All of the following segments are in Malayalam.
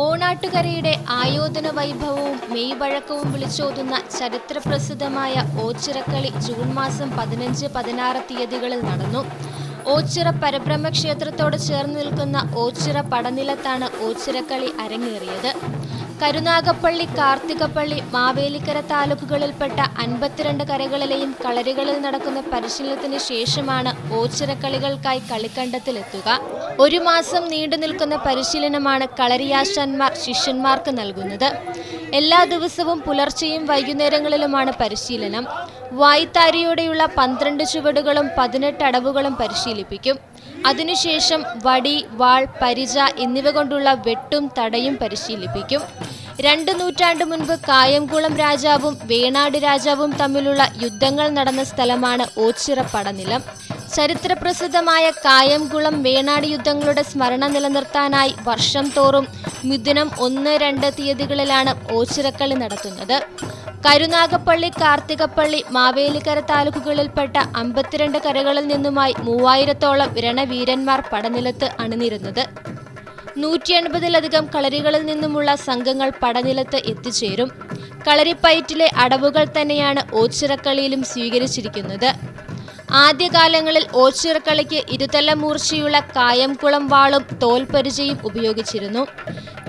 ഓണാട്ടുകരയുടെ ആയോധന വൈഭവവും മെയ്വഴക്കവും വിളിച്ചോതുന്ന ചരിത്രപ്രസിദ്ധമായ ഓച്ചിറക്കളി ജൂൺ മാസം 15-16 തീയതികളിൽ നടന്നു. ഓച്ചിറ പരബ്രഹ്മ ക്ഷേത്രത്തോട് ചേർന്ന് നിൽക്കുന്ന ഓച്ചിറ പടനിലത്താണ് ഓച്ചിറക്കളി അരങ്ങേറിയത്. കരുനാഗപ്പള്ളി, കാർത്തികപ്പള്ളി, മാവേലിക്കര താലൂക്കുകളിൽപ്പെട്ട 52 കരകളിലെയും കളരികളിൽ നടക്കുന്ന പരിശീലനത്തിന് ശേഷമാണ് ഓച്ചിറക്കളികൾക്കായി കളിക്കണ്ടത്തിലെത്തുക. 1 മാസം നീണ്ടു നിൽക്കുന്ന പരിശീലനമാണ് കളരിയാശാന്മാർ ശിഷ്യന്മാർക്ക് നൽകുന്നത്. എല്ലാ ദിവസവും പുലർച്ചെയും വൈകുന്നേരങ്ങളിലുമാണ് പരിശീലനം. വായ്ത്താരിയോടെയുള്ള 12 ചുവടുകളും 18 അടവുകളും പരിശീലിപ്പിക്കും. അതിനുശേഷം വടി, വാൾ, പരിച എന്നിവ കൊണ്ടുള്ള വെട്ടും തടയും പരിശീലിപ്പിക്കും. 2 നൂറ്റാണ്ട് മുൻപ് കായംകുളം രാജാവും വേണാട് രാജാവും തമ്മിലുള്ള യുദ്ധങ്ങൾ നടന്ന സ്ഥലമാണ് ഓച്ചിറ പടനിലം. ചരിത്രപ്രസിദ്ധമായ കായംകുളം വേണാട് യുദ്ധങ്ങളുടെ സ്മരണ നിലനിർത്താനായി വർഷം തോറും മിഥുനം 1-2 തീയതികളിലാണ് ഓച്ചിറക്കളി നടത്തുന്നത്. കരുനാഗപ്പള്ളി, കാർത്തികപ്പള്ളി, മാവേലിക്കര താലൂക്കുകളിൽപ്പെട്ട 52 കരകളിൽ നിന്നുമായി 3000-ഓളം രണവീരന്മാർ പടനിലത്ത് അണിനിരുന്നത്. 180-ലധികം കളരികളിൽ നിന്നുമുള്ള സംഘങ്ങൾ പടനിലത്ത് എത്തിച്ചേരും. കളരിപ്പയറ്റിലെ അടവുകൾ തന്നെയാണ് ഓച്ചിറക്കളിയിലും സ്വീകരിച്ചിരിക്കുന്നത്. ആദ്യകാലങ്ങളിൽ ഓച്ചിറക്കളിക്ക് ഇരുതല മൂർച്ചയുള്ള കായംകുളം വാളും തോൽപരിചയും ഉപയോഗിച്ചിരുന്നു.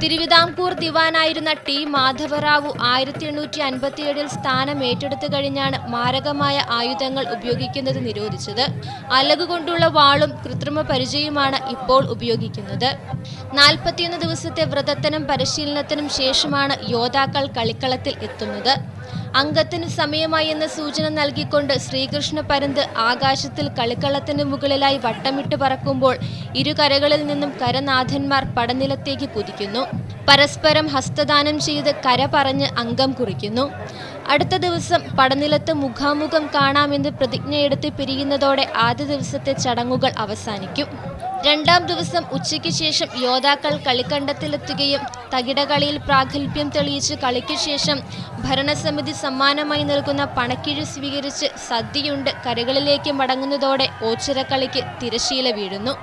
തിരുവിതാംകൂർ ദിവാനായിരുന്ന ടി മാധവറാവു 1857 സ്ഥാനം ഏറ്റെടുത്തു കഴിഞ്ഞാണ് മാരകമായ ആയുധങ്ങൾ ഉപയോഗിക്കുന്നത് നിരോധിച്ചത്. അലകുകൊണ്ടുള്ള വാളും കൃത്രിമ പരിചയുമാണ് ഇപ്പോൾ ഉപയോഗിക്കുന്നത്. 41 ദിവസത്തെ വ്രതത്തിനും പരിശീലനത്തിനും ശേഷമാണ് യോദ്ധാക്കൾ കളിക്കളത്തിൽ എത്തുന്നത്. അംഗത്തിന് സമയമായി എന്ന സൂചന നൽകിക്കൊണ്ട് ശ്രീകൃഷ്ണ പരുന്ത് ആകാശത്തിൽ കളിക്കളത്തിന് മുകളിലായി വട്ടമിട്ട് പറക്കുമ്പോൾ ഇരുകരകളിൽ നിന്നും കരനാഥന്മാർ പടനിലത്തേക്ക് കുതിക്കുന്നു. പരസ്പരം ഹസ്തദാനം ചെയ്ത് കര പറഞ്ഞ് അംഗം കുറിക്കുന്നു. അടുത്ത ദിവസം പടനിലത്ത് മുഖാമുഖം കാണാമെന്ന് പ്രതിജ്ഞയെടുത്ത് പിരിയുന്നതോടെ ആദ്യ ദിവസത്തെ ചടങ്ങുകൾ അവസാനിക്കും. 2-ാം ദിവസം ഉച്ചയ്ക്ക് ശേഷം യോദ്ധാക്കൾ കളിക്കണ്ടത്തിലെത്തുകയും തകിടകളിയിൽ പ്രാഗൽഭ്യം തെളിയിച്ച് കളിക്ക് ശേഷം ഭരണസമിതി സമ്മാനമായി നൽകുന്ന പണക്കിഴി സ്വീകരിച്ച് സദ്യയുണ്ട് കരകളിലേക്ക് മടങ്ങുന്നതോടെ ഓച്ചിറക്കളിക്ക് തിരശീല വീഴുന്നു.